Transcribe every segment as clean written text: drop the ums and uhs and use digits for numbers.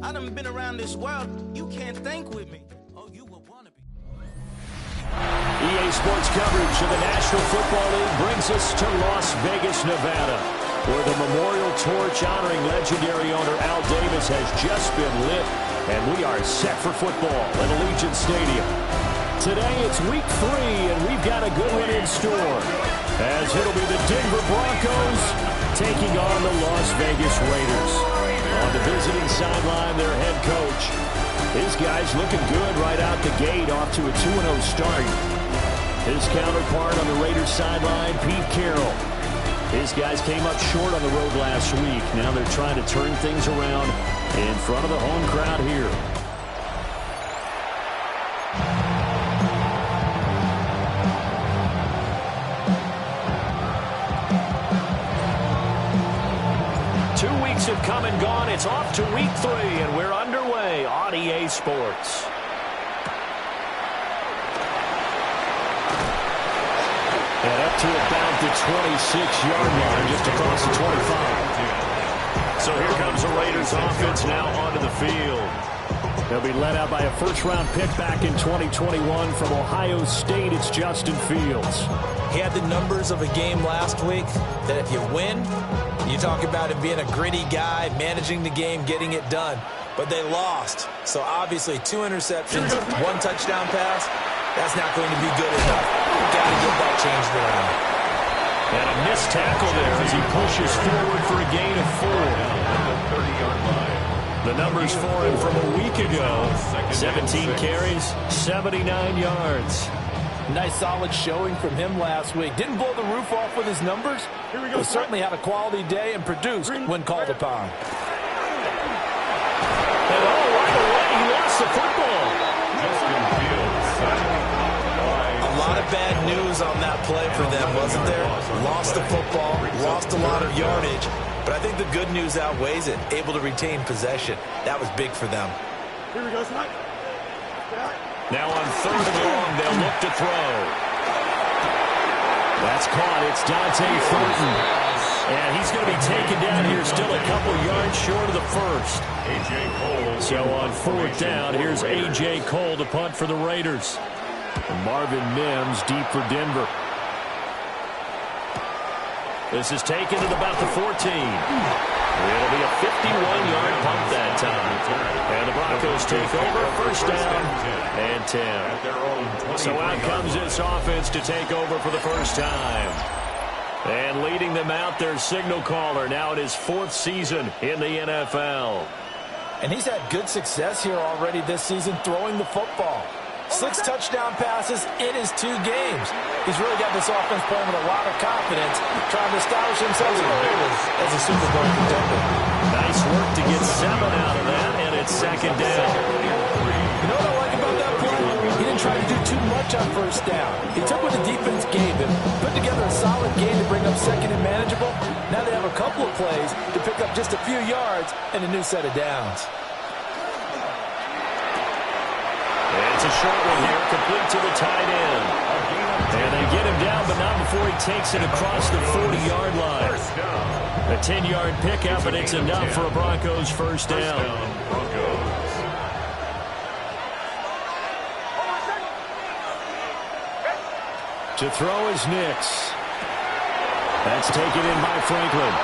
I done been around this world. You can't think with me. Oh, you would want to be. EA Sports coverage of the National Football League brings us to Las Vegas, Nevada, where the memorial torch honoring legendary owner Al Davis has just been lit, and we are set for football at Allegiant Stadium. Today it's week 3, and we've got a good one in store, as it'll be the Denver Broncos taking on the Las Vegas Raiders. On the visiting sideline, their head coach. His guys looking good right out the gate, off to a 2-0 start. His counterpart on the Raiders sideline, Pete Carroll. His guys came up short on the road last week. Now they're trying to turn things around in front of the home crowd here. Have come and gone. It's off to week 3, and we're underway on EA Sports. And up to about the 26-yard line, just across the 25. So here comes the Raiders offense now onto the field. They'll be led out by a first-round pick back in 2021 from Ohio State. It's Justin Fields. He had the numbers of a game last week that if you win, you talk about him being a gritty guy, managing the game, getting it done. But they lost. So obviously 2 interceptions, 1 touchdown pass, that's not going to be good enough. You've got to get that changed around. And a missed tackle there as he pushes forward for a gain of 4. The numbers for him from a week ago, 17 carries, 79 yards. Nice solid showing from him last week. Didn't blow the roof off with his numbers, but certainly had a quality day and produced when called upon. And right away, he lost the football. A lot of bad news on that play for them, wasn't there? Lost the football, lost a lot of yardage, but I think the good news outweighs it. Able to retain possession. That was big for them. Here we go, Mike. Now on 3rd and long, they'll look to throw. That's caught. It's Dante Thornton. And he's going to be taken down here, still a couple yards short of the first. So on 4th down, here's A.J. Cole to punt for the Raiders. And Marvin Nims deep for Denver. This is taken at about the 14. It'll be a 51-yard punt that time. And the Broncos take over, first down and 10. So out comes this offense to take over for the first time. And leading them out, their signal caller, now in his 4th season in the NFL. And he's had good success here already this season throwing the football. 6 touchdown passes in his 2 games. He's really got this offense playing with a lot of confidence, trying to establish himself as a Super Bowl contender. Nice work to get 7 out of that, and it's 2nd down. You know what I like about that play? He didn't try to do too much on 1st down. He took what the defense gave him, put together a solid game to bring up 2nd and manageable. Now they have a couple of plays to pick up just a few yards and a new set of downs. It's a short one here, complete to the tight end. And they get him down, but not before he takes it across the 40-yard line. A 10-yard pickup, and it's enough for a Broncos first down. To throw is Nix. That's taken in by Franklin.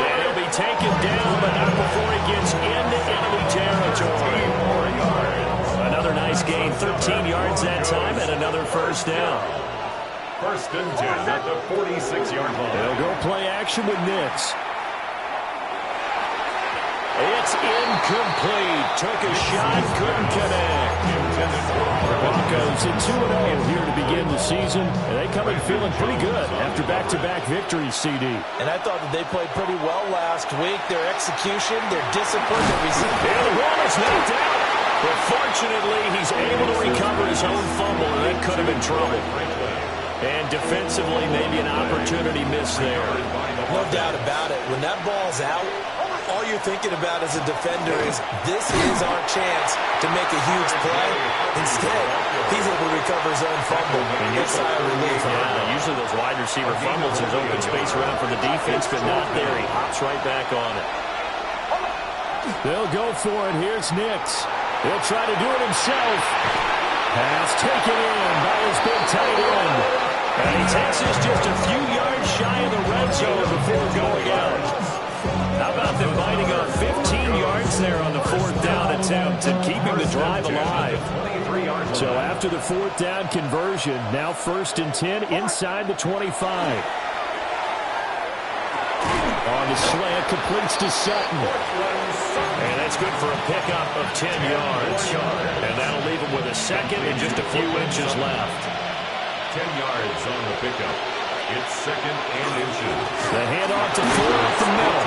And he'll be taken down, but not before he gets into enemy territory. Another nice gain, 13 yards that time, and another first down. 1st and 10 at the 46-yard line. They'll go play action with Nims. It's incomplete. Took a shot, couldn't connect. The Broncos at 2-0 here to begin the season. And they come in feeling pretty good after back-to-back victories, CD. And I thought that they played pretty well last week. Their execution, their discipline, their resilience. And the ball is knocked out. But fortunately, he's able to recover his own fumble, and that could have been trouble. And defensively, maybe an opportunity missed there. No doubt about it. When that ball's out, all you're thinking about as a defender is, this is our chance to make a huge play. Instead, he's able to recover his own fumble. And get sigh of relief. Yeah, usually those wide receiver fumbles, there's open space around for the defense, but not there. He hops right back on it. They'll go for it. Here's Nims. He'll try to do it himself. Pass taken in by his big tight end. And he takes us just a few yards shy of the red zone before going out. How about them biting off 15 yards there on the fourth down attempt and keeping the drive alive? So after the fourth down conversion, now 1st and 10 inside the 25. On the slant, completes to Sutton. And that's good for a pickup of 10 yards. And that'll leave him with a second and just a few inches left. 10 yards on the pickup. It's 2nd and inches. The handoff to Ford up the middle.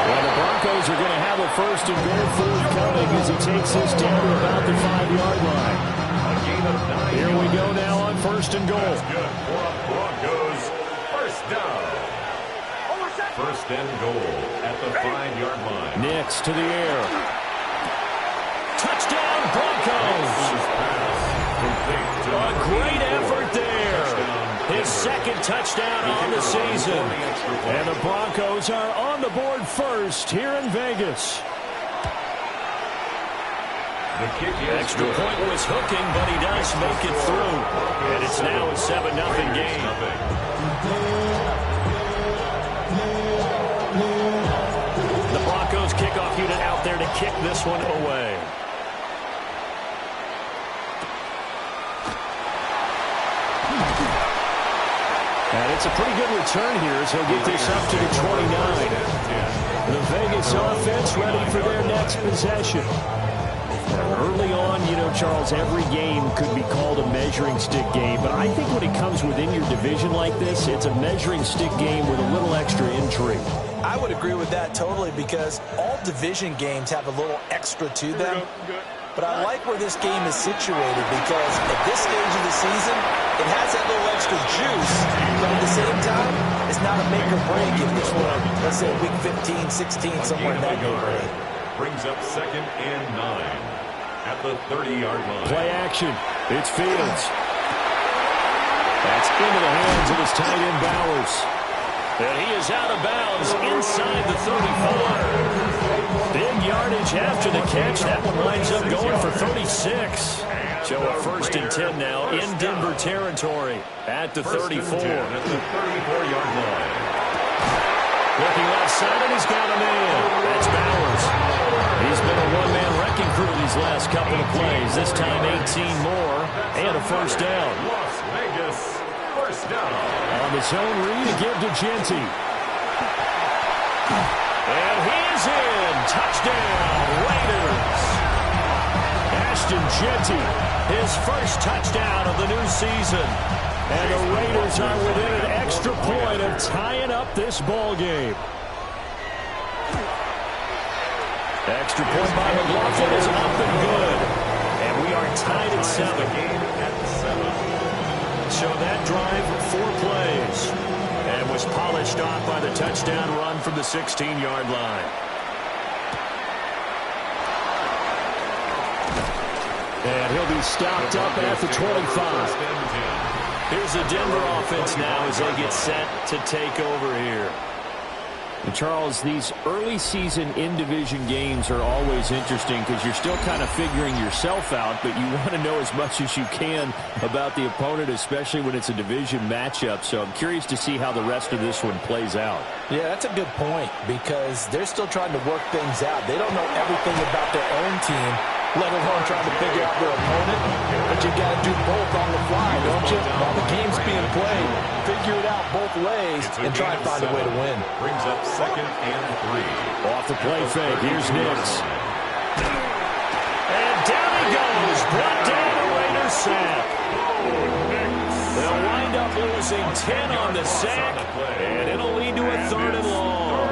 And the Broncos are going to have a 1st and goal forthcoming as he takes this down to about the 5-yard line. A gain of 9. Here we go now on 1st and goal. That's good for a Broncos 1st down. 1st and goal at the 5-yard line. Nims to the air. Touchdown Broncos. A great effort there. His 2nd touchdown on the season. And the Broncos are on the board first here in Vegas. The kick is Extra good. point was hooking, but he does make it through. And it's now a 7-0 game. The Broncos kickoff unit out there to kick this one away. And it's a pretty good return here as he'll get this up to the 29. The Vegas offense ready for their next possession. Early on, you know, Charles, every game could be called a measuring stick game. But I think when it comes within your division like this, it's a measuring stick game with a little extra intrigue. I would agree with that totally because all division games have a little extra to them. But I like where this game is situated because at this stage of the season, it has that little extra juice. But at the same time, it's not a make or break if this were, let's say, week 15, 16, somewhere in that neighborhood. Brings up 2nd and 9 at the 30-yard line. Play action. It's Fields. That's into the hands of his tight end Bowers. And he is out of bounds inside the 35. Big yardage after the catch. That one winds up going for 36. So a 1st and 10 now in Denver territory at the 34. At the 34-yard line. Looking left side, and he's got a man. That's Bowers. He's been a one-man wrecking crew these last couple of plays. This time 18 more and a 1st down. Las Vegas 1st down. On the zone read to give to Genty. And he is in. Touchdown, Raiders. Ashton Genty, his 1st touchdown of the new season. And the Raiders are within an extra point of tying up this ball game. Extra point by McLaughlin is up and good. And we are tied at 7. So that drive, 4 plays. And was polished off by the touchdown run from the 16-yard line. And he'll be stopped up at the 25. Here's the Denver offense now as they get set to take over here. And Charles, these early season in-division games are always interesting because you're still kind of figuring yourself out, but you want to know as much as you can about the opponent, especially when it's a division matchup. So I'm curious to see how the rest of this one plays out. Yeah, that's a good point because they're still trying to work things out. They don't know everything about their own team, let alone trying to figure out their opponent. But you got to do both on the fly, don't you? While the game's being played, figure it out both ways and try and find a way to win. Brings up 2nd and 3. Off the play fake, here's Nims. And down he goes, brought down a Raiders sack. They'll wind up losing 10 on the sack, and it'll lead to a 3rd and long.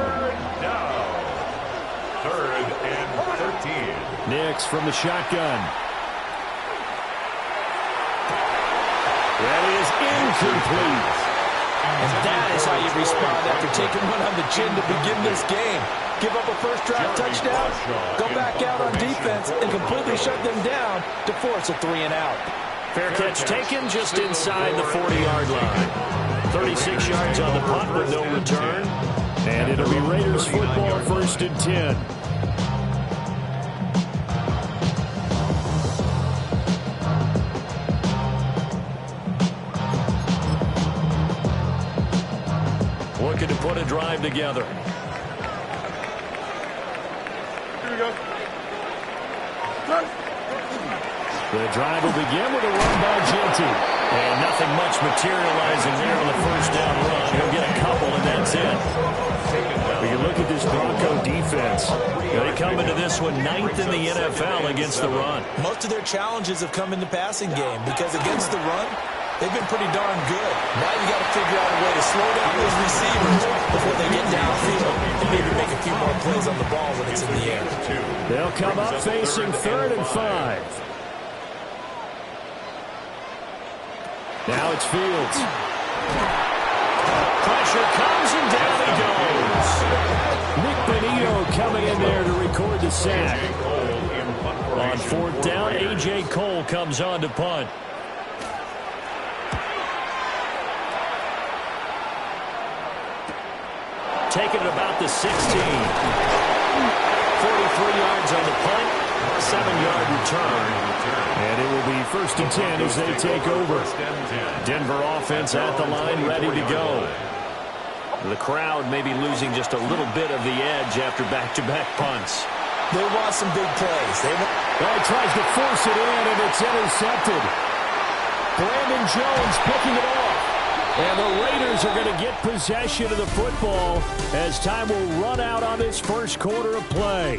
3rd and 13. Nims from the shotgun. That is incomplete. And that is how you respond after taking one on the chin to begin this game. Give up a first drive touchdown, go back out on defense, and completely shut them down to force a 3-and-out. Fair catch taken just inside the 40-yard line. 36 yards on the punt with no return. And it'll be Raiders football 1st and 10. looking to put a drive together. Here we go. The drive will begin with a run by Ginty. And nothing much materializing there on the first down run. He'll get a couple, and that's it. We can look at this Bronco defense. They come into this one 9th in the NFL against the run. Most of their challenges have come in the passing game because against the run, they've been pretty darn good. Now you got to figure out a way to slow down those receivers before they get downfield and maybe make a few more plays on the ball when it's in the air. They'll come up facing 3rd and 5. Now it's Fields. Pressure comes and down he goes. Nick Benito coming in there to record the sack. On 4th down, A.J. Cole comes on to punt. Taking it about the 16. 43 yards on the punt. 7-yard return. And it will be 1st and 10 as they take over. Denver offense at the line, ready to go. The crowd may be losing just a little bit of the edge after back-to-back punts. They want some big plays. He tries to force it in, and it's intercepted. Brandon Jones picking it off. And the Raiders are going to get possession of the football as time will run out on this first quarter of play.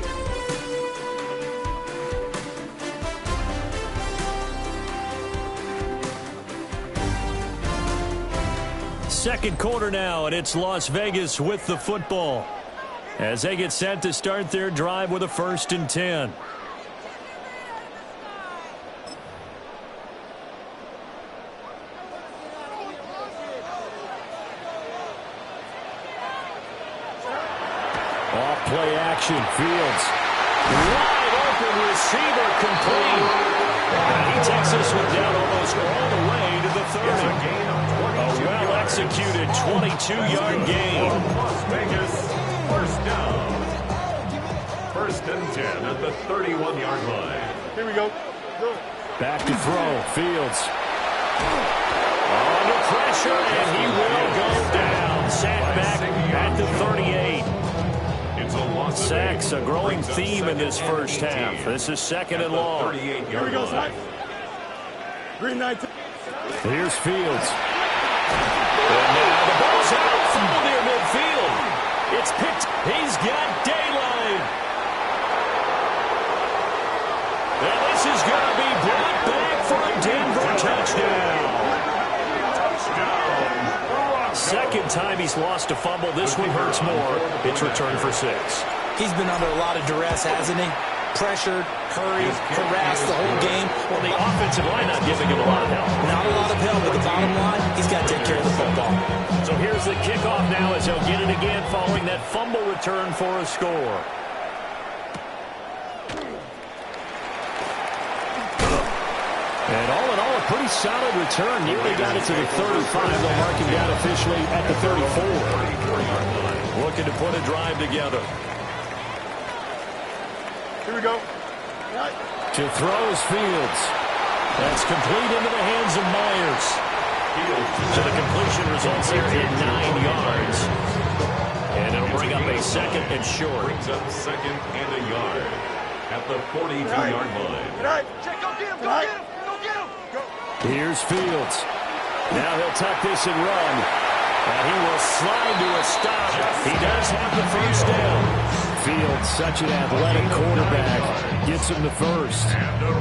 Second quarter now, and it's Las Vegas with the football as they get set to start their drive with a 1st and 10. Off play action, Fields. Wide open receiver complete. And he takes this one down almost all the way to the 30. A well-executed 22-yard gain. Las Vegas, 1st down. 1st and 10 at the 31-yard line. Here we go. Back to throw. Fields. Under pressure, and he will go down. Sack back at the 38. Sacks, a growing theme in this first half. This is 2nd and long. Here we go, Sly. Green 19. Here's Fields. And now the ball's out from near midfield. It's picked. He's got daylight. And this is going to be brought back for a Denver touchdown. Second time he's lost a fumble. This one hurts more. It's returned for 6. He's been under a lot of duress, hasn't he? Pressured, hurried, harassed the whole game. Well, the offensive line not giving him a lot of help. Not a lot of help, but the bottom line, he's got to take care of the football. So here's the kickoff now as he'll get it again following that fumble return for a score. And all in all, a pretty solid return. Nearly got it to the 35. They'll mark him down officially at the 34. Looking to put a drive together. Here we go. Right. To throw is Fields. That's complete into the hands of Myers. So the completion results here in 9 yards. And it'll bring up a 2nd and short. Brings up 2nd and a yard at the 42-yard line. Right. Check, go get him, go get him, go get him. Go. Here's Fields. Now he'll tuck this and run. And he will slide to a stop. He does have the first down. Fields, such an athletic quarterback, gets him the first.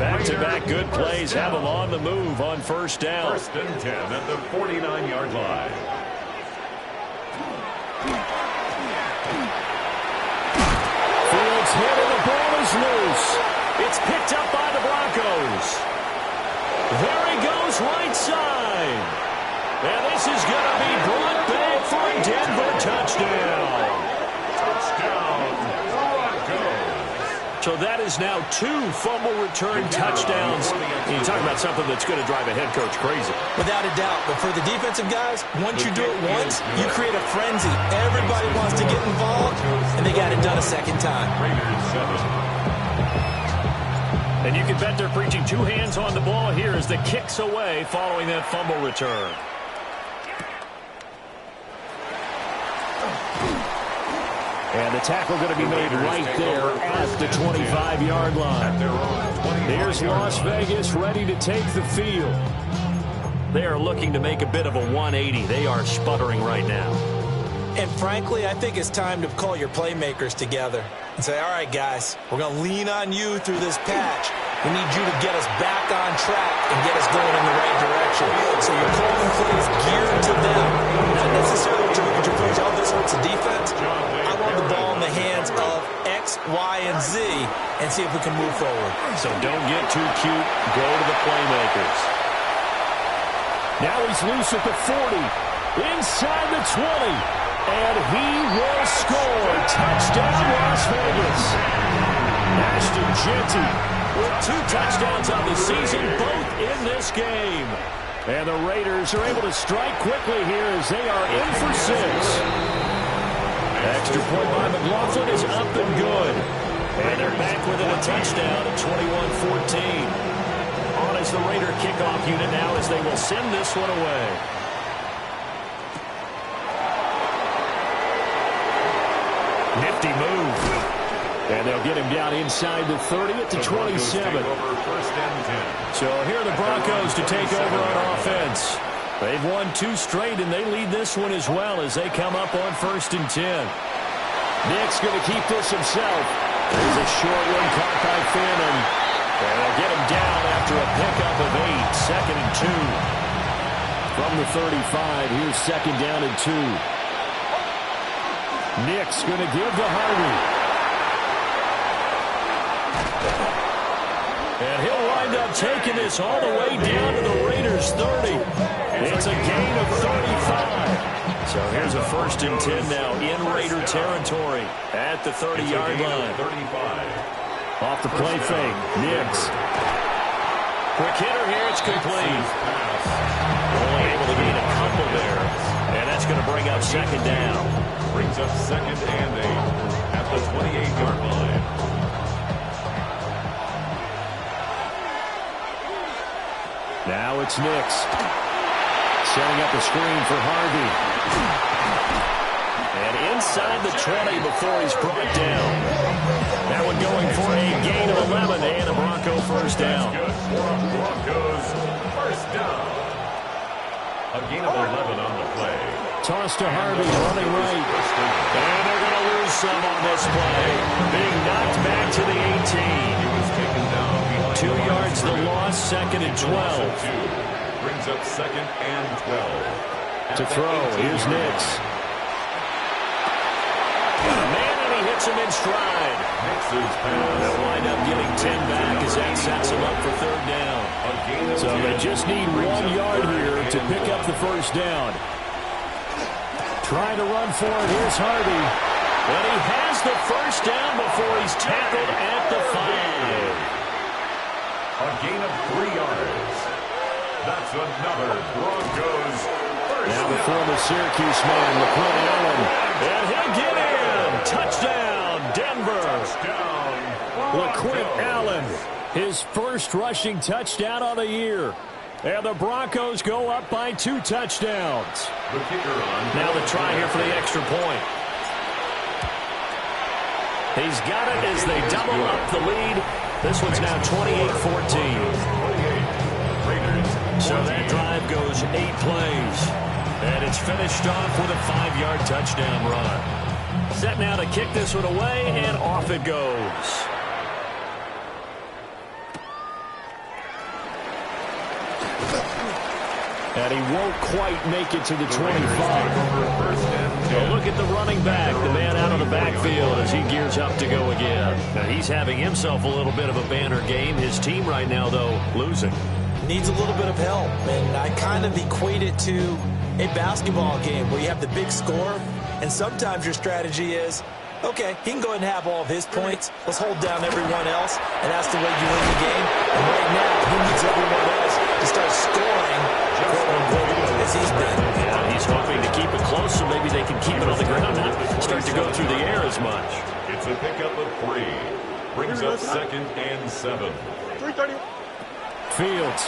Back-to-back good plays have him on the move on 1st down. 1st and 10 at the 49-yard line. Fields hit and the ball is loose. It's picked up by the Broncos. There he goes right side. And this is going to be brought back for a Denver touchdown. So that is now 2 fumble return touchdowns. You talk about something that's going to drive a head coach crazy. Without a doubt. But for the defensive guys, once you do it once, you create a frenzy. Everybody wants to get involved, and they got it done a second time. And you can bet they're preaching 2 hands on the ball here as the kicks away following that fumble return. And the tackle going to be made right there at the 25-yard line. Here's Las Vegas ready to take the field. They are looking to make a bit of a 180. They are sputtering right now. And frankly, I think it's time to call your playmakers together and say, all right, guys, we're going to lean on you through this patch. We need you to get us back on track and get us going in the right direction. So you're calling plays geared to them, not necessarily to look at your plays, oh, this hurts the defense. I want the ball in the hands of X, Y, and Z and see if we can move forward. So don't get too cute. Go to the playmakers. Now he's loose at the 40, inside the 20. And he will score. Touchdown, Las Vegas. Ashton Jeanty with 2 touchdowns on the season, both in this game. And the Raiders are able to strike quickly here as they are in for 6. Extra point by McLaughlin is up and good. And they're back within a touchdown at 21-14. On as the Raider kickoff unit now as they will send this one away. Nifty move. And they'll get him down inside the 30 at the 27. So here are the Broncos to take over on offense. They've won 2 straight, and they lead this one as well as they come up on 1st and 10. Nick's going to keep this himself. There's a short one caught by Fannin. And they'll get him down after a pickup of 8. 2nd and 2. From the 35, here's 2nd down and 2. Nick's going to give to Harvey. And he'll wind up taking this all the way down to the Raiders' 30. It's a gain of 35. So here's a 1st and 10 now in Raider territory at the 30-yard line. 35. Off the play fake, Nims. Quick hitter here, it's complete. Only able to gain a couple there. And that's going to bring up 2nd down. Brings up 2nd and 8 at the 28-yard line. Now it's Nims. Setting up a screen for Harvey. And inside the 20 before he's brought down. That one going for a gain of 11 and a Bronco 1st down. Broncos 1st down. A gain of 11 on the play. Toss to Harvey, running right. And they're going to lose some on this play. Being knocked back to the 18. He was taken down behind 2 yards the loss, 2nd and 12. Brings up 2nd and 12. To throw, here's Nims. Man, and he hits him in stride. They'll wind up getting 10 back as that sets him up for 3rd down. So they just need 1 yard here to pick up the 1st down. Trying to run for it, here's Harvey. And he has the 1st down before he's tackled at the 5. A gain of 3 yards. That's another Broncos 1st now the former Syracuse man, LaQuint Allen. And he'll get in. Touchdown, Denver. LaQuint Allen, his 1st rushing touchdown on the year. And the Broncos go up by 2 touchdowns. Now the try here for the extra point. He's got it as they double up the lead. This one's now 28-14. So that drive goes 8 plays. And it's finished off with a 5-yard touchdown run. Set now to kick this one away, and off it goes. And he won't quite make it to the 25. So look at the running back, the man out of the backfield as he gears up to go again. Now he's having himself a little bit of a banner game. His team right now, though, losing. Needs a little bit of help, and I kind of equate it to a basketball game where you have the big score, and sometimes your strategy is, okay, he can go ahead and have all of his points. Let's hold down everyone else, and that's the way you win the game. And right now, he needs everyone else to start scoring, quote-unquote, as he's been. Yeah, he's hoping to keep it close so maybe they can keep it on the ground and start to go through the air as much. It's a pickup of 3. Brings up 2nd and 7. 3:30. Fields.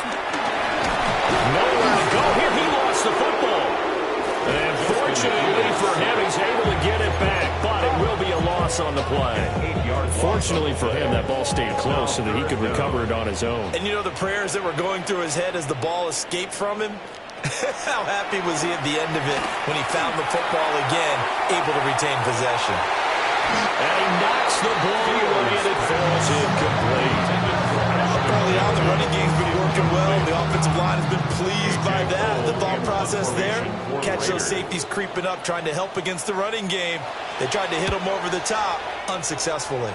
Nowhere to go here. He lost the football. And fortunately for him, he's able to get it back. But it will be a on the play. Fortunately for him, that ball stayed close so that he could recover it on his own. And you know the prayers that were going through his head as the ball escaped from him? How happy was he at the end of it when he found the football again, able to retain possession? And he knocks the ball away and it falls incomplete. Early on, the running game's been working well. The offensive line has been pleased by that. The thought process there, catch those safeties creeping up, trying to help against the running game. They tried to hit them over the top, unsuccessfully.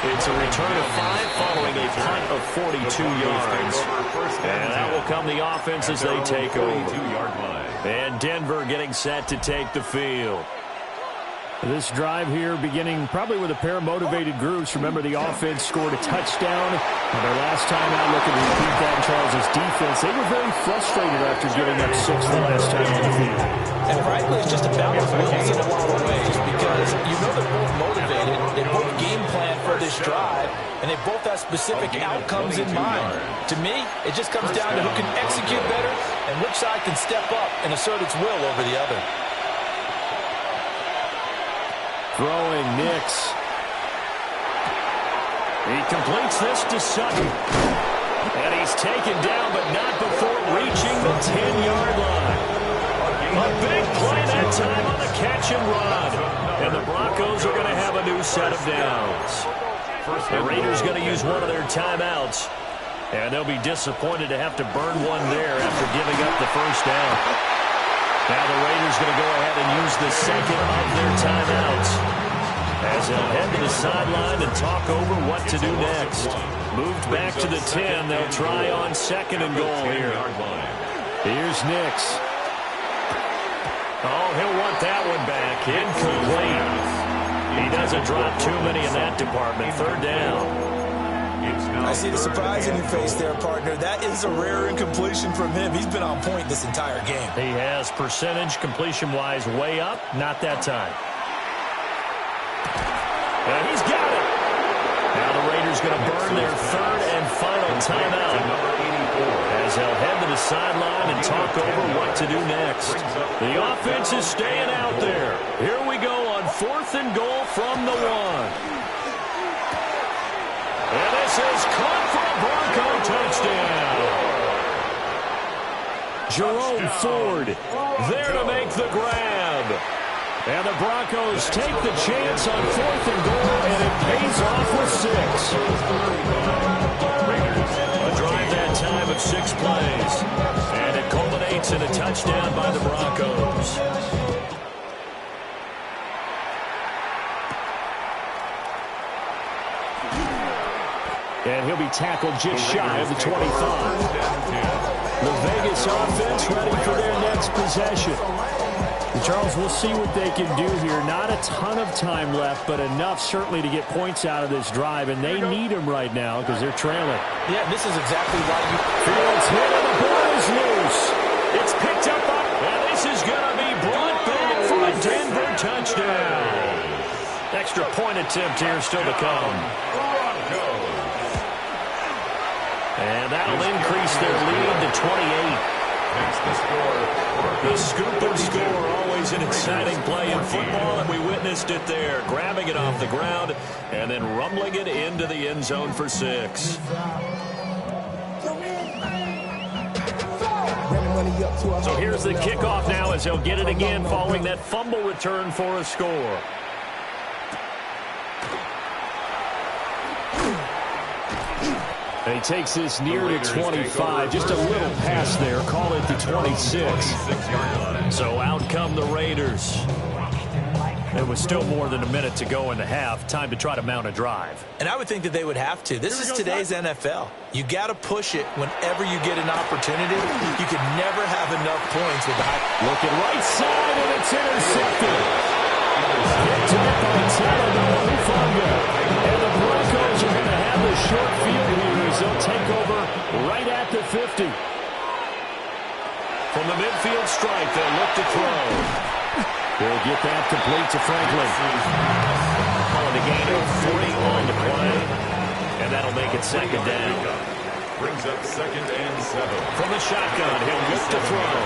It's a return of 5 following a punt of 42 yards. And that will come the offense as they take over. And Denver getting set to take the field. This drive here beginning probably with a pair of motivated groups. Remember, the offense scored a touchdown. And their last time out, looking to repeat that in Charles' defense. They were very frustrated after giving up 6 the last time on the field. And frankly, it's just about the wheels in a lot of ways because you know they're both motivated. They both game plan for this drive, and they both have specific outcomes in mind. To me, it just comes down to who can execute better and which side can step up and assert its will over the other. Throwing Nims. He completes this to Sutton. And he's taken down, but not before reaching the 10-yard line. A big play that time on the catch and run. And the Broncos are going to have a new set of downs. The Raiders going to use one of their timeouts. And they'll be disappointed to have to burn one there after giving up the first down. Now the Raiders going to go ahead and use the second of their timeouts as they'll head to the sideline and talk over what to do next. Moved back to the 10. They'll try on second and goal here. Here's Nims. Oh, he'll want that one back. Incomplete. He doesn't drop too many in that department. Third down. I see the surprise in your face there, partner. That is a rare incompletion from him. He's been on point this entire game. He has percentage completion-wise way up. Not that time. And he's got it. Now the Raiders going to burn their third and final timeout as they'll head to the sideline and talk over what to do next. The offense is staying out there. Here we go on 4th and goal from the 1. And this is caught for a Bronco touchdown. Jerome Ford there to make the grab. And the Broncos take the chance on 4th and goal, and it pays off with 6. A drive that time of 6 plays. And it culminates in a touchdown by the Broncos. And he'll be tackled just shy of the 25. The Vegas offense ready for their next possession. Charles, we'll see what they can do here. Not a ton of time left, but enough certainly to get points out of this drive, and they need them right now because they're trailing. Yeah, this is exactly why you... Fields hit and the ball is loose. It's picked up, and this is going to be brought back for a Denver touchdown. Extra point attempt here still to come. And that'll increase their lead to 28. The scoop and score, always an exciting play in football, and we witnessed it there. Grabbing it off the ground and then rumbling it into the end zone for 6. So here's the kickoff now as he'll get it again following that fumble return for a score. And he takes this near to 25. Just a little pass there. Call it the 26. So out come the Raiders. There was still more than a minute to go in the half. Time to try to mount a drive. And I would think that they would have to. This is today's NFL. You got to push it whenever you get an opportunity. You can never have enough points with the high. Looking right side, and it's intercepted. Picked up by Talanoa Hufanga. And the Broncos are going to have the short field here as they'll take over right at the 50. From the midfield stripe, they'll look to throw. They'll get that complete to Franklin. Calling the gain of 3 on the play. And that'll make it second down. Brings up 2nd and 7. From the shotgun, he'll look to throw.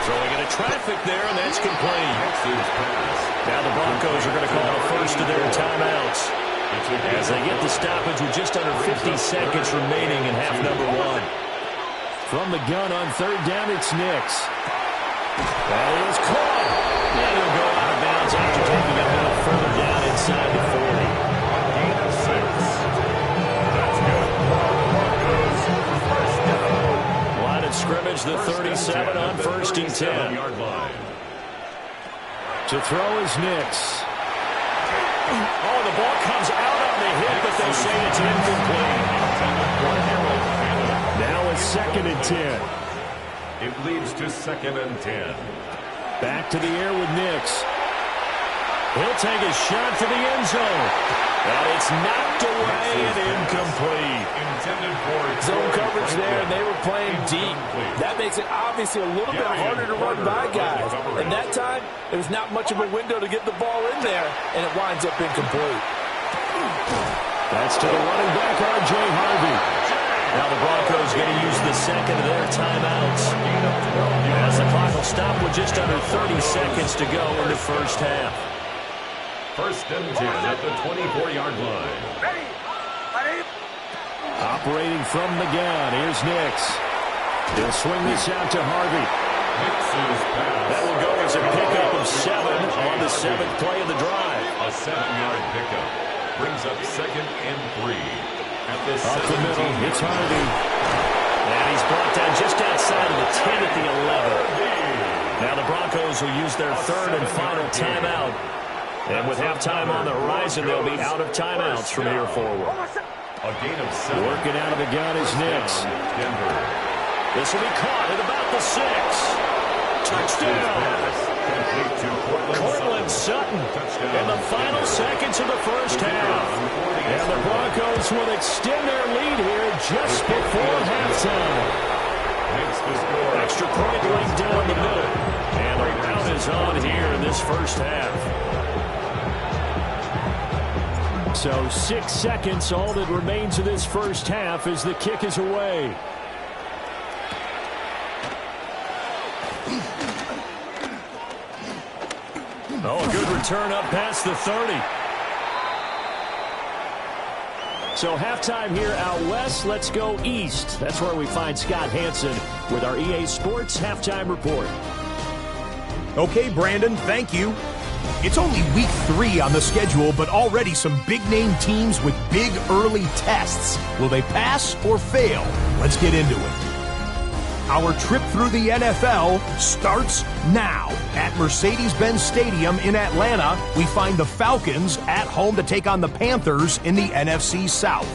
Throwing into traffic there, and that's complete. Now the Broncos are going to call the first of their timeouts as they get the stoppage with just under 50 seconds remaining in half number one. From the gun on third down, it's Nims. That is caught. And he'll go out of bounds after taking it a little further down inside the 40. Gain of 6. That's good. Broncos first down. Line of scrimmage, the 37 on first and 10. Yard line. To throw is Nims. Oh, the ball comes out on the hit, but they say it's incomplete. Now it's second and 10. It leads to second and 10. Back to the air with Nims. He'll take a shot to the end zone. And it's knocked away and incomplete. Intended for Zone coverage there, and they were playing deep. That makes it obviously a little bit harder to run by guys. And that time, there's not much of a window to get the ball in there, and it winds up incomplete. That's to the running back, R.J. Harvey. Now the Broncos going to use the second of their timeouts as the clock will stop with just under 30 seconds to go in the first half. First and 10 at the 24-yard line. Operating from the gun, here's Nims. He'll swing this out to Harvey. That will go as a pickup of 7 on the 7th play of the drive. A 7-yard pickup brings up second and 3. At the Up the middle, 17. it's Harvey. And he's brought down just outside of the 10 at the 11. Now the Broncos will use their third and final timeout. And with halftime on the horizon, they'll be out of timeouts from here forward. A gain of 7. Working out of the gun is Nims. Denver. This will be caught at about the 6. Touchdown! Complete to Cortland Sutton in the final seconds of the first half. And the Broncos will extend their lead here just before halftime. Makes the score. Extra point laid down the middle. And the round is on here in this first half. So 6 seconds, all that remains of this first half as the kick is away. Oh, a good return up past the 30. So halftime here out west, let's go east. That's where we find Scott Hansen with our EA Sports Halftime Report. Okay, Brandon, thank you. It's only week 3 on the schedule, but already some big-name teams with big early tests. Will they pass or fail? Let's get into it. Our trip through the NFL starts now. At Mercedes-Benz Stadium in Atlanta, we find the Falcons at home to take on the Panthers in the NFC South.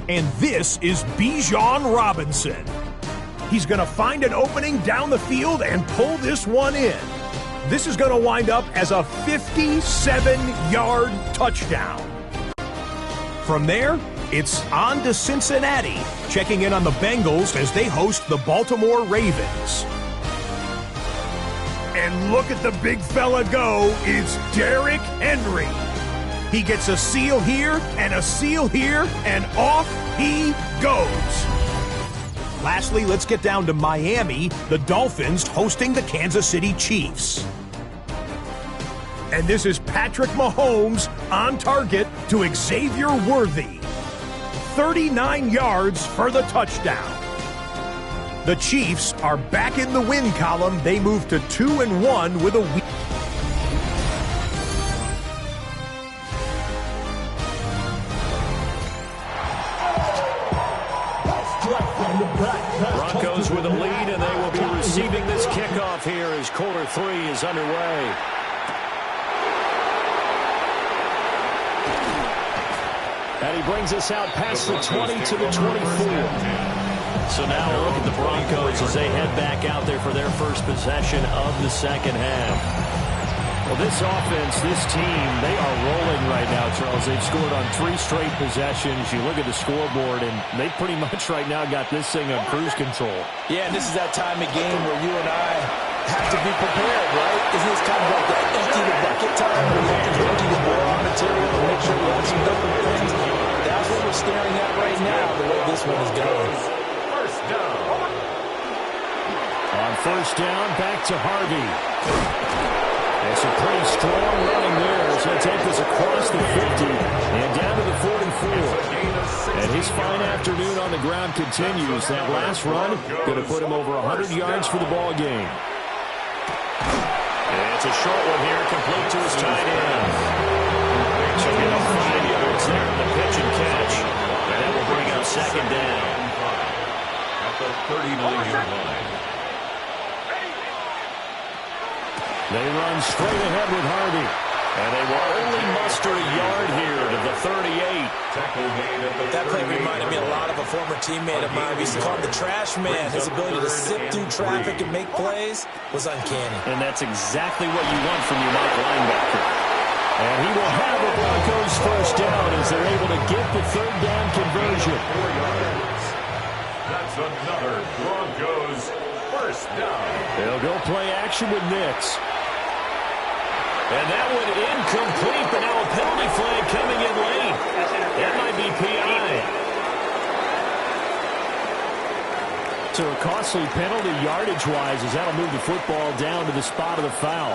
And this is Bijan Robinson. He's going to find an opening down the field and pull this one in. This is going to wind up as a 57-yard touchdown. From there, it's on to Cincinnati, checking in on the Bengals as they host the Baltimore Ravens. And look at the big fella go. It's Derrick Henry. He gets a seal here, and off he goes. Lastly, let's get down to Miami, the Dolphins hosting the Kansas City Chiefs. And this is Patrick Mahomes on target to Xavier Worthy. 39 yards for the touchdown. The Chiefs are back in the win column. They move to 2-1 with a win. Broncos with a lead, and they will be receiving this kickoff here as quarter 3 is underway. And he brings us out past the 20 to the 24. So now we'll look at the Broncos as they head back out there for their first possession of the second half. Well, this offense, this team, they are rolling right now, Charles. They've scored on 3 straight possessions. You look at the scoreboard, and they pretty much right now got this thing on cruise control. Yeah, and this is that time of game where you and I have to be prepared, right? Isn't this kind of like the empty the bucket time where you have to empty the raw material and make sure we have some different things? That's what we're staring at right now, the way this one is going. First down. On first down, back to Harvey. It's a pretty strong running there. It's going to take us across the 50 and down to the 44. And his fine afternoon on the ground continues. That last run going to put him over 100 yards for the ball game. It's a short one here, complete to his tight end. So get him 5 yards there on the pitch and catch. And that will bring up second down. At the 39-yard line. They run straight ahead with Harvey. And they will only muster a yard here to the 38. That play reminded me a lot of a former teammate of mine. We used to call him the trash man. His ability to sift through traffic and make plays was uncanny. And that's exactly what you want from your Mike linebacker. And he will have the Broncos first down as they're able to get the third down conversion. That's another Broncos first down. They'll go play action with Nims. And that one incomplete, but now a penalty flag coming in late. That might be PI. So a costly penalty yardage-wise as that'll move the football down to the spot of the foul.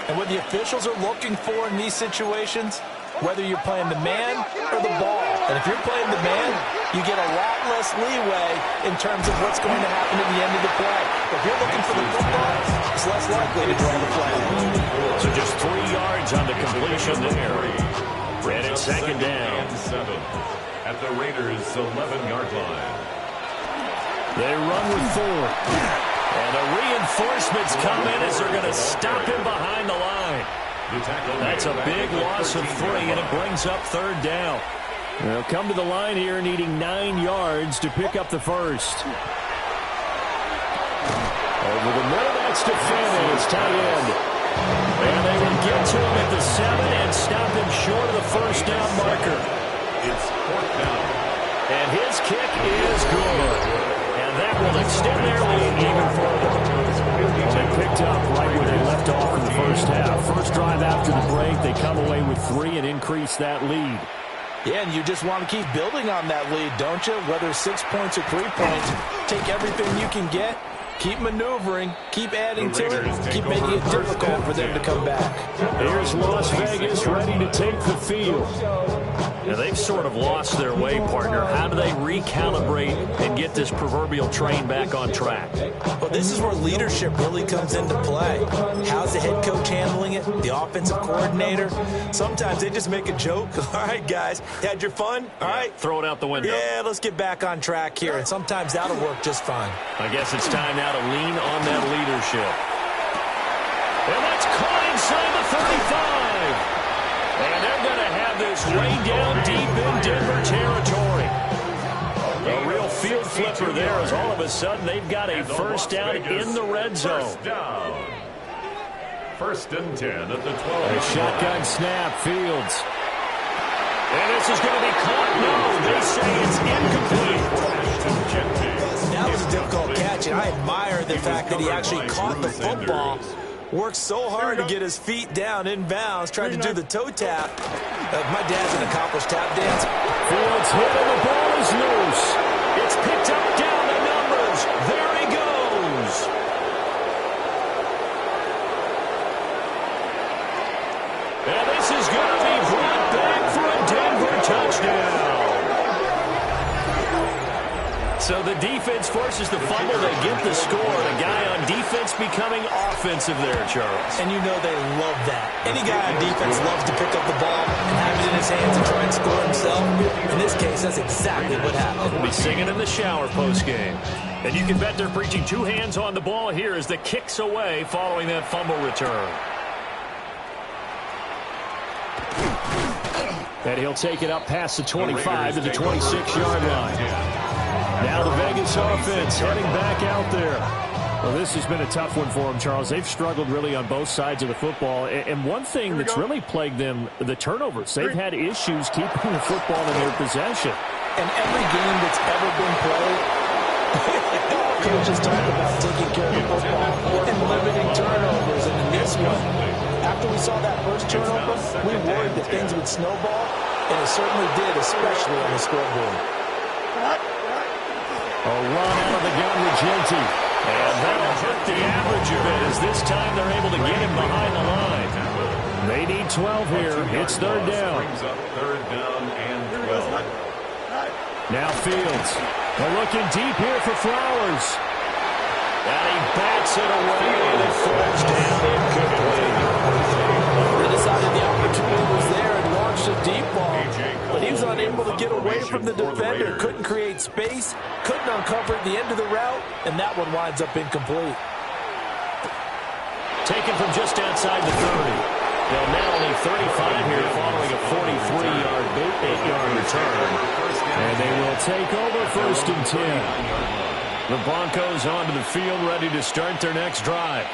And what the officials are looking for in these situations, whether you're playing the man or the ball. And if you're playing the man, you get a lot less leeway in terms of what's going to happen at the end of the play. If you're looking for the football, it's less likely to draw the flag. So just 3 yards on the completion there. And it's second down. And 7 at the Raiders' 11-yard line. They run with 4. And the reinforcements come in as they're going to stop him behind the line. That's a big loss of 3, and it brings up third down. They'll come to the line here needing 9 yards to pick up the first. Over the middle, that's defended. It's tight end. And they will get to him at the 7 and stop him short of the first down marker. It's fourth down. And his kick is good. And that will extend their lead even further. They picked up right where they left off in the first half. First drive after the break, they come away with 3 and increase that lead. Yeah, and you just want to keep building on that lead, don't you? Whether 6 points or 3 points, take everything you can get, keep maneuvering, keep adding to it, keep making it difficult for them to come back. Here's Las Vegas ready to take the field. Now, they've sort of lost their way, partner. How do they recalibrate and get this proverbial train back on track? Well, this is where leadership really comes into play. How's the head coach handling it? The offensive coordinator? Sometimes they just make a joke. All right, guys, had your fun? All right. Throw it out the window. Yeah, let's get back on track here. And sometimes that'll work just fine. I guess it's time now to lean on that leadership. And that's caught inside the 35. And they're going to have this way down deep in Denver territory. A real field flipper there as all of a sudden they've got a first down in the red zone. First down. First and 10 at the 12. A shotgun snap, Fields. And this is going to be caught. No, they say it's incomplete. That was a difficult catch, and I admire the fact that he actually caught the football. Worked so hard to get his feet down in bounds, tried to do the toe tap. My dad's an accomplished tap dancer. Fields hit and the ball is loose. It's picked up down the numbers. There he goes. And this is going to be brought back for a Denver touchdown. So the defense forces the fumble. They get the score. The guy on defense becoming offensive there, Charles. And you know they love that. Any guy on defense loves to pick up the ball and have it in his hands and try and score himself. In this case, that's exactly what happened. We'll be singing in the shower postgame. And you can bet they're preaching 2 hands on the ball here as the kick's away following that fumble return. And he'll take it up past the 25 to the 26-yard line. Now the Vegas offense heading back out there. Well, this has been a tough one for them, Charles. They've struggled really on both sides of the football. And one thing that's really plagued them, the turnovers. They've had issues keeping the football in their possession. And every game that's ever been played, coaches talk about taking care of the football and limiting turnovers. And in this one, after we saw that first turnover, we worried that things would snowball, and it certainly did, especially on the scoreboard. A run out of the gun with Genty. And that'll hurt the average a bit as this time they're able to get him behind the line. They need 12 here. It's third down. Brings up third down and 12. Now Fields. They're looking deep here for Flowers. And he bats it away and it falls down incomplete. They decided the opportunity was there and launched a deep ball. But he was unable to get away from the defender. Couldn't create space. Couldn't uncover the end of the route. And that one winds up incomplete. Taken from just outside the 30. They'll now only 35 here following a 43-yard, 8-yard return. And they will take over first and 10. The Broncos onto the field ready to start their next drive.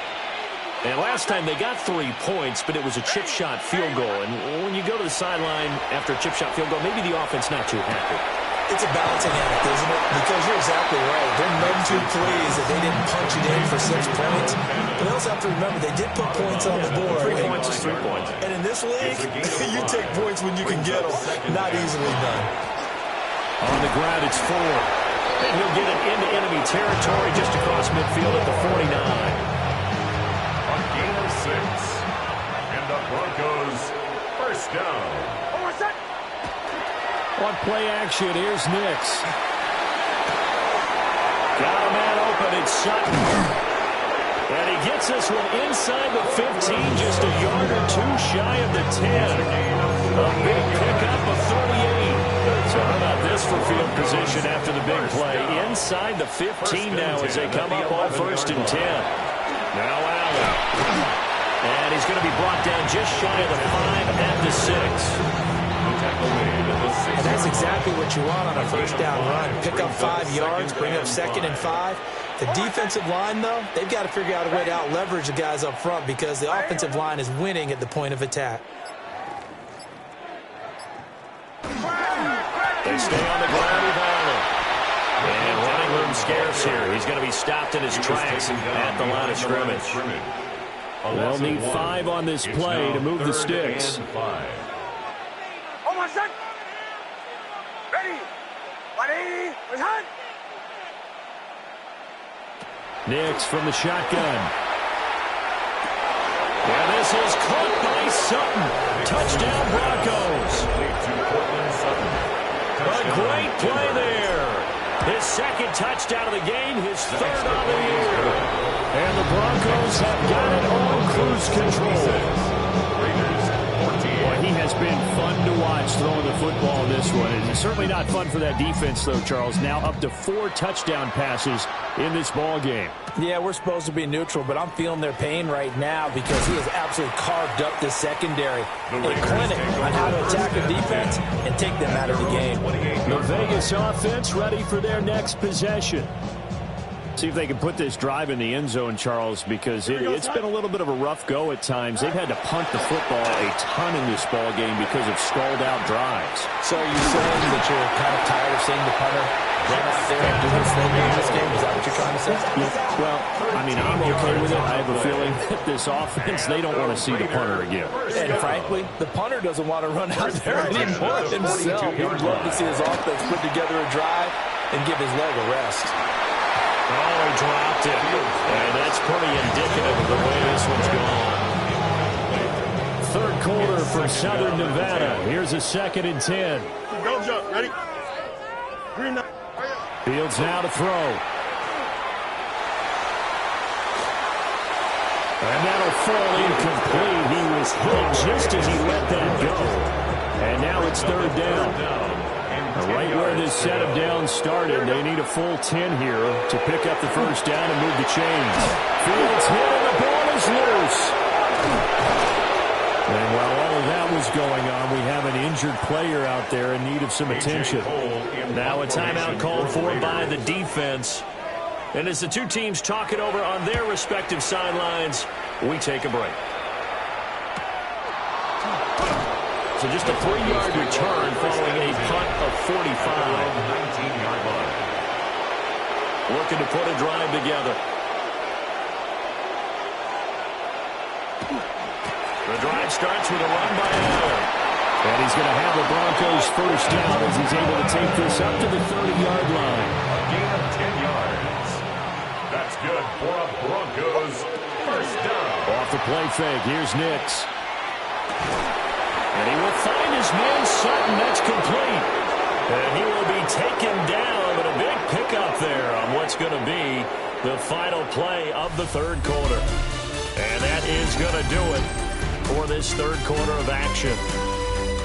And last time they got 3 points, but it was a chip shot field goal. And when you go to the sideline after a chip shot field goal, maybe the offense not too happy. It's a balancing act, isn't it? Because you're exactly right. They're none too pleased that they didn't punch it in for 6 points. But they also have to remember they did put points on the board. 3 points is 3 points. And in this league, you take points when you can get them. Not easily done. On the ground, it's Ford. And he'll get it into enemy territory just across midfield at the 49. A gain of 6. And the Broncos first down. On play action, here's Nix. Got a man open, it's Sutton. And he gets this one inside the 15, just a yard or 2 shy of the 10. A big pickup of 38. So how about this for field position after the big play? Inside the 15 now as they come up on first and 10. Now Allen. And he's going to be brought down just shy of the 5 at the 6. And that's exactly what you want on a first down run. Pick up 5 yards, bring up 2nd and 5. The defensive line, though, they've got to figure out a way to out-leverage the guys up front because the offensive line is winning at the point of attack. They stay on the ground with Allen. And running room scarce here. He's going to be stopped in his tracks at the line of scrimmage. They'll need 5 on this play to move the sticks. Nix from the shotgun. And this is caught by Sutton. Touchdown Broncos. A great play there. His 2nd touchdown of the game, his 3rd of the year. And the Broncos have got it on cruise control. Boy, he has been fun to watch throwing the football in this one. It's certainly not fun for that defense, though, Charles. Now up to 4 touchdown passes in this ball game. Yeah, we're supposed to be neutral, but I'm feeling their pain right now because he has absolutely carved up the secondary. A clinic on how to attack a defense and take them out of the game. The Vegas offense ready for their next possession. See if they can put this drive in the end zone, Charles, because it's been a little bit of a rough go at times. They've had to punt the football a ton in this ball game because of stalled-out drives. So are you saying that you're kind of tired of seeing the punter run out there and do this thing in this game? Is that what you're trying to say? Well, I mean, I'm okay with it. I have a feeling that this offense, they don't want to see the punter again. And frankly, the punter doesn't want to run out there anymore himself. He'd love to see his offense put together a drive and give his leg a rest. Oh, he dropped it. And that's pretty indicative of the way this one's gone. Third quarter for Southern Nevada. Here's a 2nd and 10. Go, jump. Ready? Green. Fields now to throw. And that'll fall incomplete. He was hit just as he let that go. And now it's 3rd down. Right where this set of downs started, they need a full 10 here to pick up the first down and move the chains. Fields hit and the ball is loose. And while all of that was going on, we have an injured player out there in need of some attention. Now a timeout called for by the defense. And as the two teams talk it over on their respective sidelines, we take a break. So just a 3-yard return following a punt of 45. 19-yard line. Looking to put a drive together. The drive starts with a run by Allen. And he's going to have the Broncos first down as he's able to take this up to the 30-yard line. A gain of 10 yards. That's good Broncos, first down. Off the play fake, here's Nims. And he will find his man Sutton. That's complete. And he will be taken down, but a big pickup there on what's going to be the final play of the third quarter. And that is going to do it for this third quarter of action.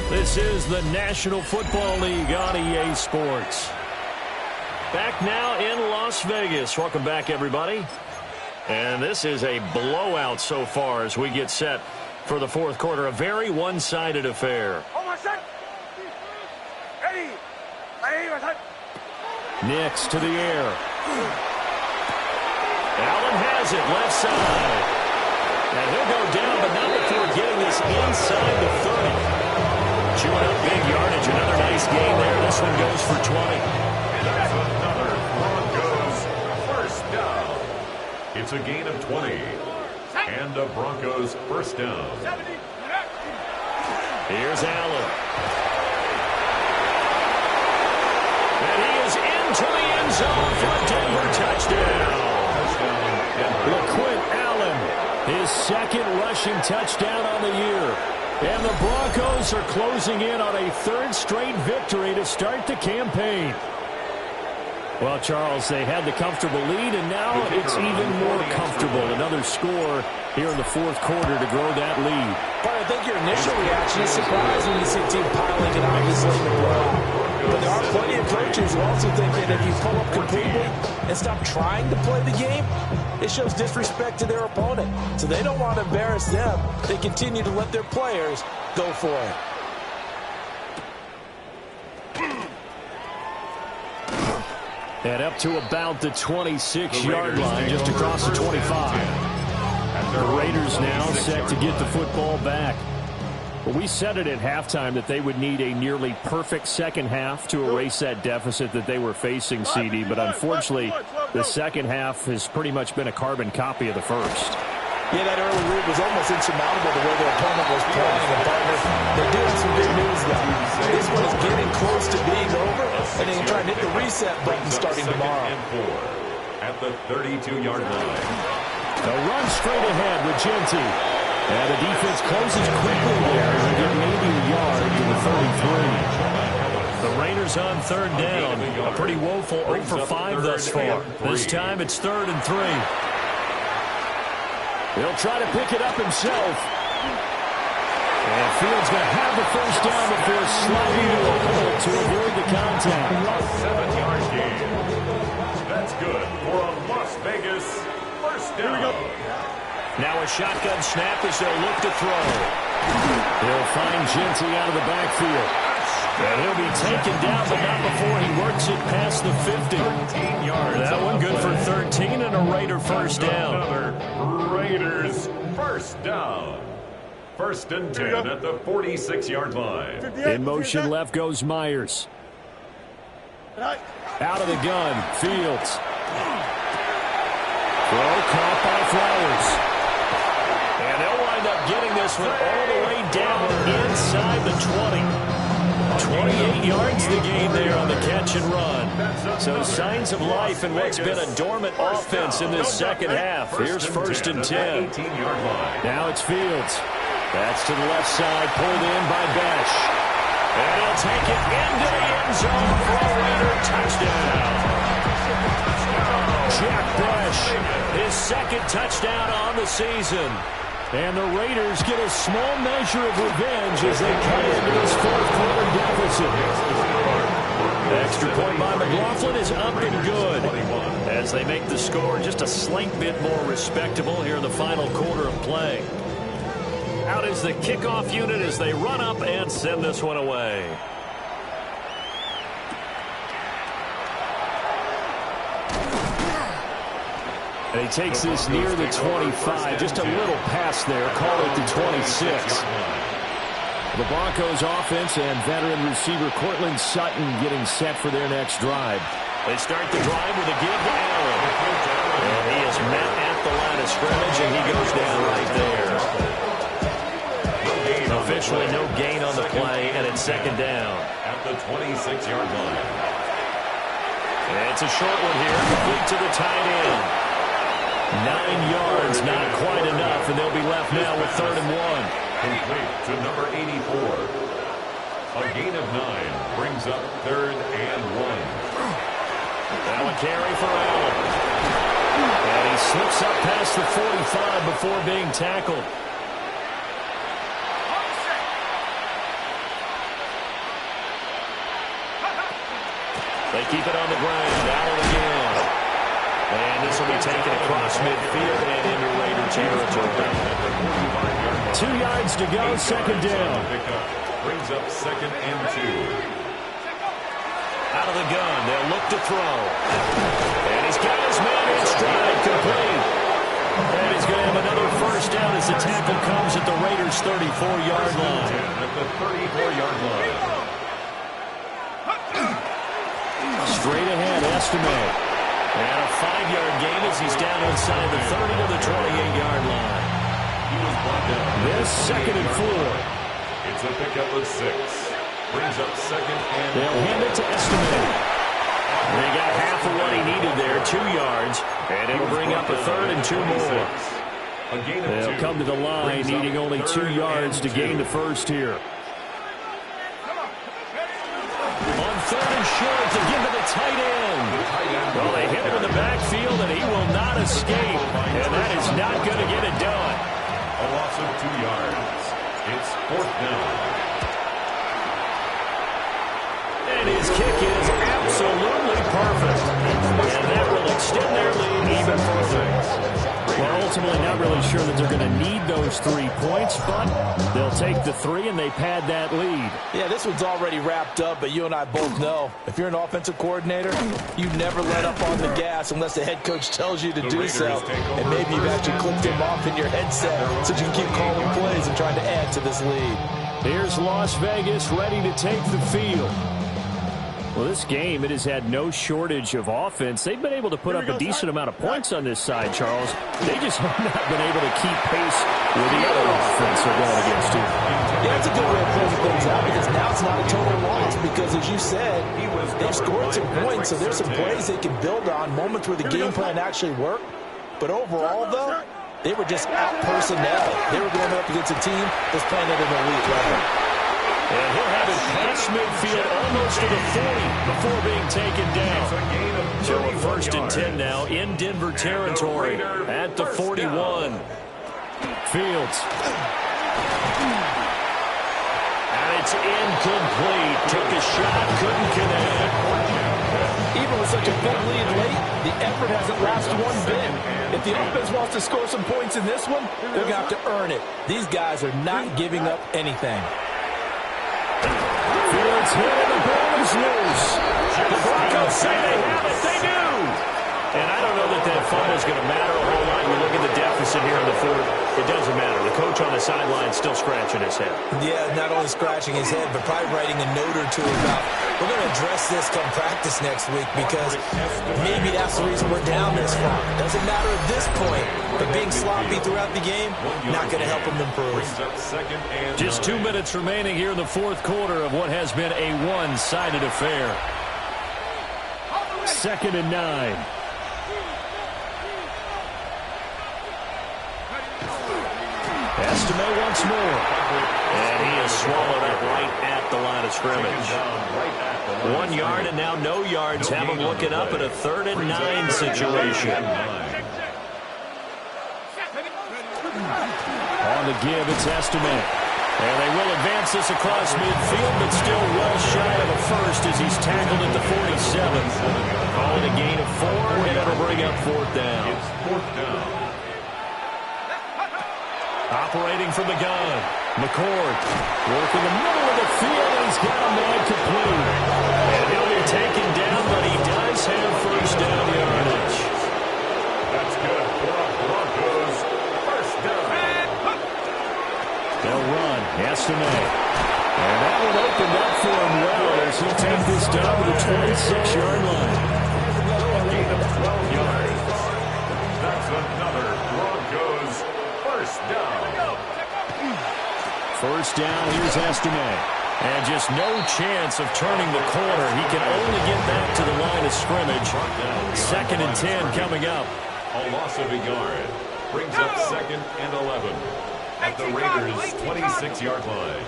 This is the National Football League on EA Sports. Back now in Las Vegas. Welcome back, everybody. And this is a blowout so far as we get set for the fourth quarter. A very one-sided affair. Nims to the air. Allen has it, left side. And he'll go down, but not before getting this inside the 30. Chewing up big yardage. Another nice gain there. This one goes for 20. That's another Broncos first down. It's a gain of 20. And a Broncos first down. Here's Allen. And he is into the end zone for a Denver touchdown. LaQuint Allen, his second rushing touchdown on the year. And the Broncos are closing in on a third straight victory to start the campaign. Well, Charles, they had the comfortable lead, and now it's even more comfortable. Another score here in the fourth quarter to grow that lead. But I think your initial reaction is surprised when you see a team piling it obviously in the blowout. But there are plenty of coaches who also think that if you pull up completely and stop trying to play the game, it shows disrespect to their opponent. So they don't want to embarrass them. They continue to let their players go for it. And up to about the 26-yard line, just across the 25. The Raiders now set to get the football back. Well, we said it at halftime that they would need a nearly perfect second half to erase that deficit that they were facing, CD. But unfortunately, the second half has pretty much been a carbon copy of the first. Yeah, that early lead was almost insurmountable the way their opponent was playing. And partners, they do have some good news, though. This one is getting close to being over, and they can try and hit the reset button starting tomorrow. At the 32-yard line. The run straight ahead with Genty. And the defense closes quickly there. They get maybe a yard to the 33. The Raiders on third down. A pretty woeful 0 for 5 thus far. This time it's 3rd and 3. He'll try to pick it up himself. And Fields going to have the first down before sliding to a hole to avoid the contact. A 7-yard gain. That's good for a Las Vegas first down. Now a shotgun snap as they'll look to throw. He'll find Genty out of the backfield. And he'll be taken down, but not before he works it past the 50. 13 yards. That one good for 13 and a Raider first down. Another Raiders first down. 1st and 10 at the 46-yard line. In motion left goes Myers. Out of the gun, Fields. Throw caught by Flowers. And they'll wind up getting this one all the way down inside the 20. 28 yards the gain there on the catch and run. So signs of life in what's been a dormant offense in this second half. Here's 1st and 10. Now it's Fields. That's to the left side, pulled in by Besh. And he'll take it into the end zone for a Raider touchdown. Jack Besh, his second touchdown on the season. And the Raiders get a small measure of revenge as they cut into this fourth quarter deficit. The extra point by McLaughlin is up and good as they make the score just a slight bit more respectable here in the final quarter of play. Out is the kickoff unit as they run up and send this one away. And he takes this near the 25. Just a little pass there. Call it the 26. The Broncos offense and veteran receiver Cortland Sutton getting set for their next drive. They start the drive with a give to Allen. And he is met at the line of scrimmage, and he goes down right there. Officially no gain on the play, and it's 2nd down. At the 26-yard line. And it's a short one here, complete to the tight end. 9 yards, not quite enough, and they'll be left now with 3rd and 1. Complete to number 84. A gain of 9 brings up 3rd and 1. Now a carry for Allen. And he slips up past the 45 before being tackled. They keep it on the ground. Allen again. And this will be taken across midfield and into Raider territory. 2 yards to go, 2nd down. Brings up 2nd and 2. Out of the gun, they'll look to throw. And he's got his man in stride, complete. And he's going to have another 1st down as the tackle comes at the Raiders' 34-yard line. At the 34-yard line. Straight ahead, Estime. And a 5-yard gain as he's down inside the 30 to the 28-yard line. He was brought down. This 2nd and 4. It's a pickup of 6. Brings up 2nd and 4. They'll hand it to Estime. They got half of what he needed there, 2 yards. And it'll bring up a 3rd and 2 more. They'll come to the line needing only 2 yards to gain the 1st here. On 3rd and short to give to the tight end. Well, they hit him in the backfield, and he will not escape. And that is not going to get it done. A loss of 2 yards. It's 4th down. And his kick is absolutely perfect. And that will extend their lead even further. Well, ultimately not really sure that they're going to need those 3 points, but they'll take the 3 and they pad that lead. Yeah, this one's already wrapped up, but you and I both know if you're an offensive coordinator, you never let up on the gas unless the head coach tells you to do so. And maybe you've actually clicked him off in your headset so you can keep calling plays and trying to add to this lead. Here's Las Vegas ready to take the field. Well, this game, it has had no shortage of offense. They've been able to put up a decent amount of points on this side, Charles. They just have not been able to keep pace with the other offense they're going against here. Yeah, that's a good way of closing things out because now it's not a total loss because, as you said, they've scored some points, so there's some plays they can build on, moments where the game plan actually worked. But overall, though, they were just out personnel. They were going up against a team that's playing at an elite level. And he'll have it past midfield almost to the 40 before being taken down. So a 1st and 10 now in Denver territory at the 41. Fields. And it's incomplete. Took a shot, couldn't connect. Even with such a big lead late, the effort hasn't lasted one bit. If the offense wants to score some points in this one, they're going to have to earn it. These guys are not giving up anything. Fields hit and the ball is loose. The Broncos say they have it. They do. And I don't know that final is going to matter a whole lot. You look at the deficit here in the 4th. It doesn't matter. The coach on the sideline still scratching his head. Yeah, not only scratching his head, but probably writing a note or two about, we're going to address this come practice next week because maybe that's the reason we're down this far. Doesn't matter at this point, but being sloppy throughout the game, not going to help them improve. Just 2 minutes remaining here in the 4th quarter of what has been a one-sided affair. 2nd and 9. Estime once more. And he is swallowed up right at the line of scrimmage. 1 yard and now no yards. Have him looking up at a 3rd and 9 situation. On the give, it's Estime. And they will advance this across midfield, but still well shy of a 1st as he's tackled at the 47. Calling a gain of 4, and it'll bring up 4th down. It's 4th down. Operating from the gun. McCord working the middle of the field, and he's got a man complete. And he'll be taken down, but he does have 1st down yardage. That's good for the Broncos. 1st down. They'll run. Estime. And that one opened up for him well as he'll take this down to the 26-yard line. A gain of 12 yards. That's another Broncos 1st down. 1st down, here's Estime. And just no chance of turning the corner. He can only get back to the line of scrimmage. 2nd and 10 coming up. A loss of a yard. Brings up 2nd and 11 at the Raiders' 26-yard line.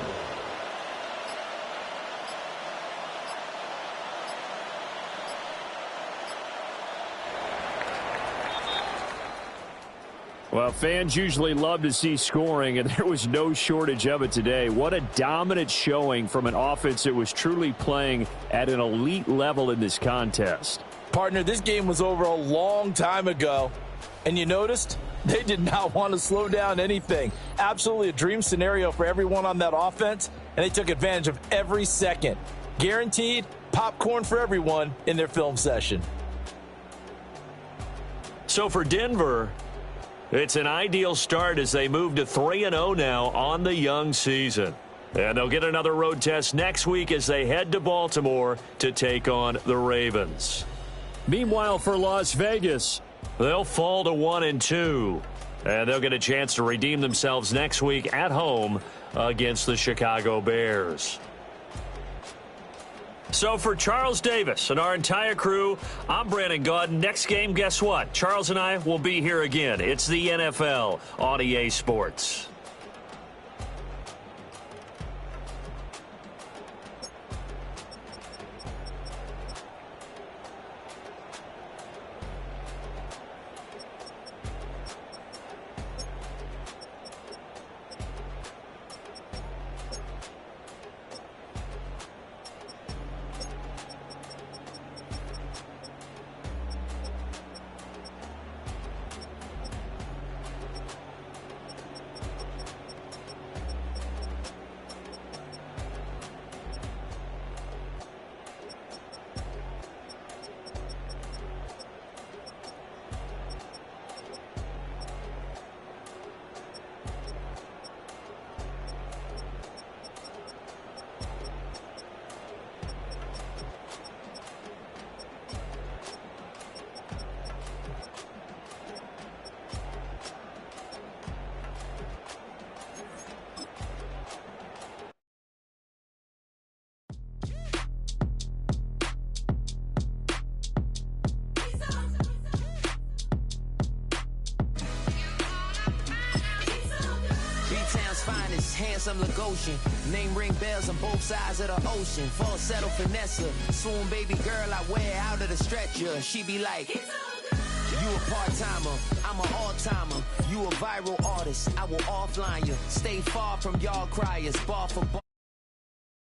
Well, fans usually love to see scoring, and there was no shortage of it today. What a dominant showing from an offense that was truly playing at an elite level in this contest. Partner, this game was over a long time ago, and you noticed they did not want to slow down anything. Absolutely a dream scenario for everyone on that offense, and they took advantage of every second. Guaranteed popcorn for everyone in their film session. So for Denver, it's an ideal start as they move to 3-0 now on the young season. And they'll get another road test next week as they head to Baltimore to take on the Ravens. Meanwhile, for Las Vegas, they'll fall to 1-2. And they'll get a chance to redeem themselves next week at home against the Chicago Bears. So for Charles Davis and our entire crew, I'm Brandon Gaudin. Next game, guess what? Charles and I will be here again. It's the NFL on EA Sports. finest, handsome Lagosian. Name ring bells on both sides of the ocean. Falsetto finesse, swoon baby girl I wear out of the stretcher. She be like, you a part-timer, I'm an all-timer. You a viral artist, I will offline you. Stay far from y'all criers, bar for bar.